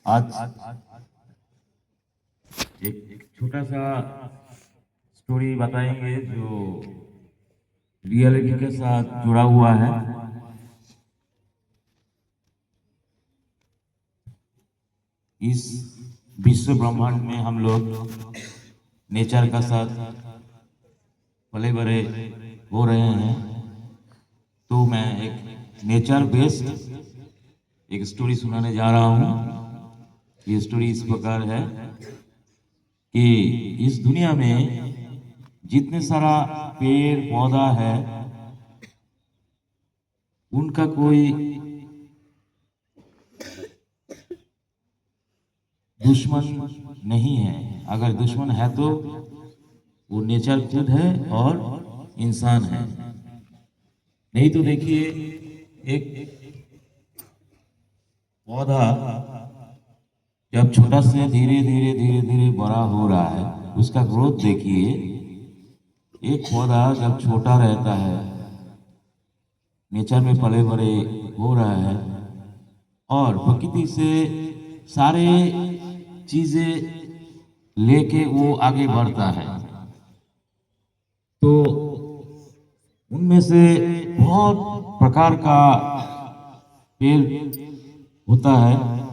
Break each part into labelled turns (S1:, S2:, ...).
S1: आज एक छोटा सा स्टोरी बताएंगे जो रियलिटी के साथ जुड़ा हुआ है। इस विश्व ब्रह्मांड में हम लोग नेचर का साथ पले बड़े हो रहे हैं। तो मैं एक नेचर बेस्ड एक स्टोरी सुनाने जा रहा हूँ। ये स्टोरी इस प्रकार है कि इस दुनिया में जितने सारा पेड़ पौधा है उनका कोई दुश्मन नहीं है। अगर दुश्मन है तो वो नेचर खुद है और इंसान है। नहीं तो देखिए, एक पौधा जब छोटा से धीरे धीरे धीरे धीरे बड़ा हो रहा है, उसका ग्रोथ देखिए। एक पौधा जब छोटा रहता है, नेचर में पले बड़े हो रहा है और प्रकृति से सारे चीजें लेके वो आगे बढ़ता है, तो उनमें से बहुत प्रकार का पेड़ होता है।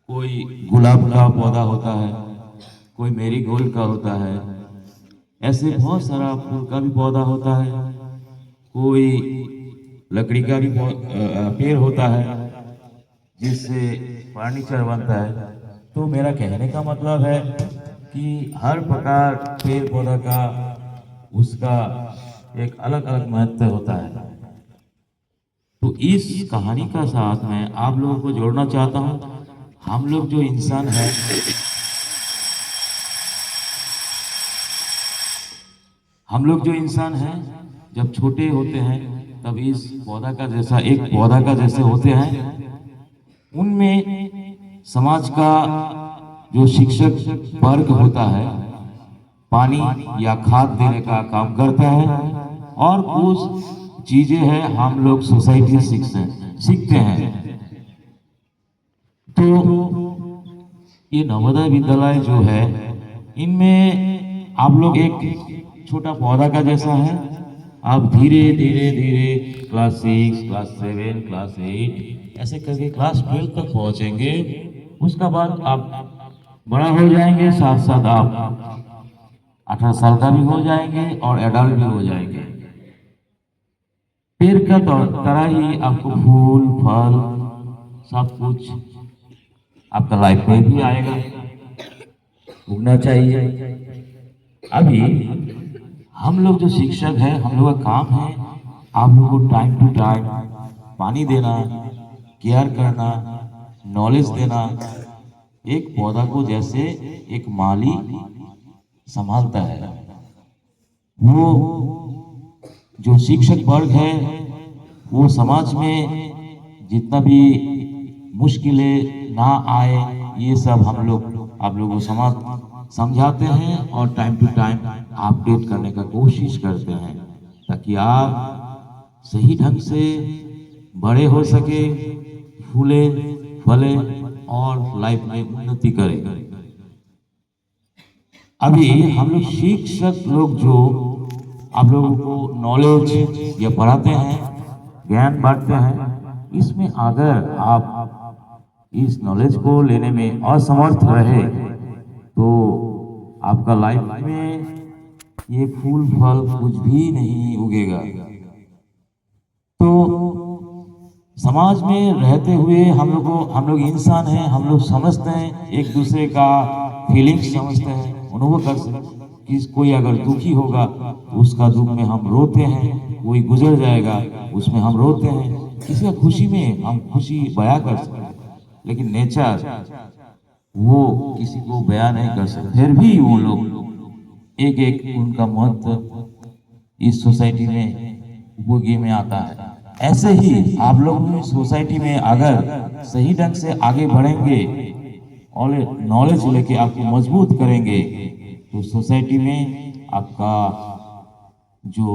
S1: कोई गुलाब का पौधा होता है, कोई मेरीगोल्ड का होता है, ऐसे बहुत सारा फूल का भी पौधा होता है। कोई लकड़ी का भी पेड़ होता है जिससे फर्नीचर बनता है। तो मेरा कहने का मतलब है कि हर प्रकार पेड़ पौधा का उसका एक अलग अलग महत्व होता है। तो इस कहानी का साथ मैं आप लोगों को जोड़ना चाहता हूँ। हम लोग जो इंसान है, हम लोग जो इंसान हैं, जब छोटे होते हैं तब इस पौधा का जैसा एक पौधा का जैसे होते हैं। उनमें समाज का जो शिक्षक वर्ग होता है पानी या खाद देने का काम करता है और कुछ चीजें हैं हम लोग सोसाइटी सीखते हैं। तो ये नवोदय विद्यालय जो है, इनमें आप लोग एक छोटा पौधा का जैसा है। आप धीरे धीरे धीरे क्लास 6, क्लास 7, क्लास 8 ऐसे करके क्लास 12 तक पहुंचेंगे। उसका बाद आप बड़ा हो जाएंगे, साथ साथ आप 18 साल का भी हो जाएंगे और एडल्ट भी हो जाएंगे। पेड़ का तरह ही आपको फूल फल सब कुछ आपका लाइफ में भी आएगा, उगना चाहिए। अभी हम लोग जो शिक्षक हैं, हम लोग का काम है आप लोग को टाइम टू टाइम पानी देना, केयर करना, नॉलेज देना। एक पौधा को जैसे एक माली संभालता है, वो जो शिक्षक वर्ग है वो समाज में जितना भी मुश्किलें ना आए, ये सब हम लोग आप लोगों को समझाते हैं और टाइम टू टाइम अपडेट करने का कोशिश करते हैं ताकि आप सही ढंग से बड़े हो सके, फूले फले और लाइफ में उन्नति करें। अभी हम लोग शिक्षक लोग जो आप लोगों को नॉलेज या पढ़ाते हैं, ज्ञान बांटते हैं, इसमें अगर आप इस नॉलेज को लेने में असमर्थ रहे तो आपका लाइफ में ये फूल फल कुछ भी नहीं उगेगा। तो समाज में रहते हुए हम लोग इंसान हैं, हम लोग समझते हैं, एक दूसरे का फीलिंग्स समझते हैं, अनुभव कर सकते। कि कोई अगर दुखी होगा तो उसका दुख में हम रोते हैं, कोई गुजर जाएगा उसमें हम रोते हैं, किसी का खुशी में हम खुशी बयां कर सकते हैं। लेकिन नेचर वो किसी को बयां नहीं कर सकते, फिर भी वो लोग एक एक उनका महत्व इस सोसाइटी में उपयोगी में आता है। ऐसे ही आप लोग सोसाइटी में अगर सही ढंग से आगे बढ़ेंगे और नॉलेज लेके आपको मजबूत करेंगे तो सोसाइटी में आपका जो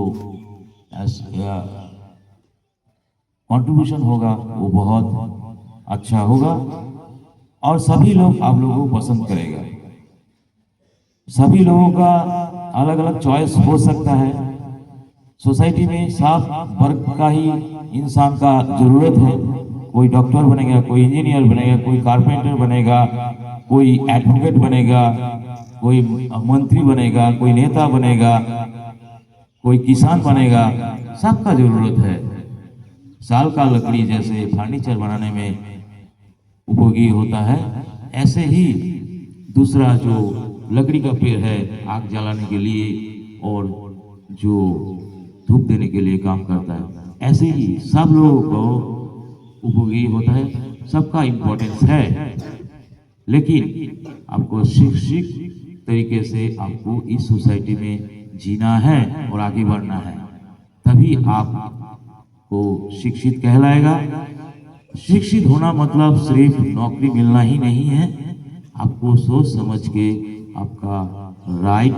S1: कंट्रीब्यूशन होगा वो बहुत अच्छा होगा। और सभी लोग आप लोगों को पसंद करेगा। सभी लोगों का अलग अलग चॉइस हो सकता है। सोसाइटी में सब वर्ग का ही इंसान का जरूरत है। कोई डॉक्टर बनेगा, कोई इंजीनियर बनेगा, कोई कारपेंटर बनेगा, कोई एडवोकेट बनेगा, कोई मंत्री बनेगा, कोई नेता बनेगा, कोई किसान बनेगा। सबका जरूरत है। साल का लकड़ी जैसे फर्नीचर बनाने में उपयोगी होता है, ऐसे ही दूसरा जो लकड़ी का पेड़ है आग जलाने के लिए और जो धूप देने के लिए काम करता है, ऐसे ही सब लोगों को उपयोगी होता है। सबका इम्पोर्टेंस है, लेकिन आपको शिक्षित तरीके से आपको इस सोसाइटी में जीना है और आगे बढ़ना है, तभी आपको शिक्षित कहलाएगा। शिक्षित होना मतलब सिर्फ नौकरी मिलना ही नहीं है। आपको सोच समझ के आपका राइट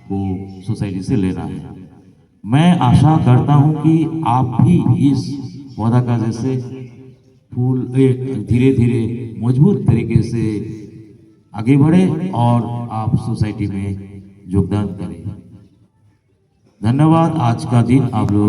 S1: को सोसाइटी से लेना है। मैं आशा करता हूं कि आप भी इस पौधा का जैसे फूल धीरे धीरे मजबूत तरीके से आगे बढ़े और आप सोसाइटी में योगदान करें। धन्यवाद। आज का दिन आप लोग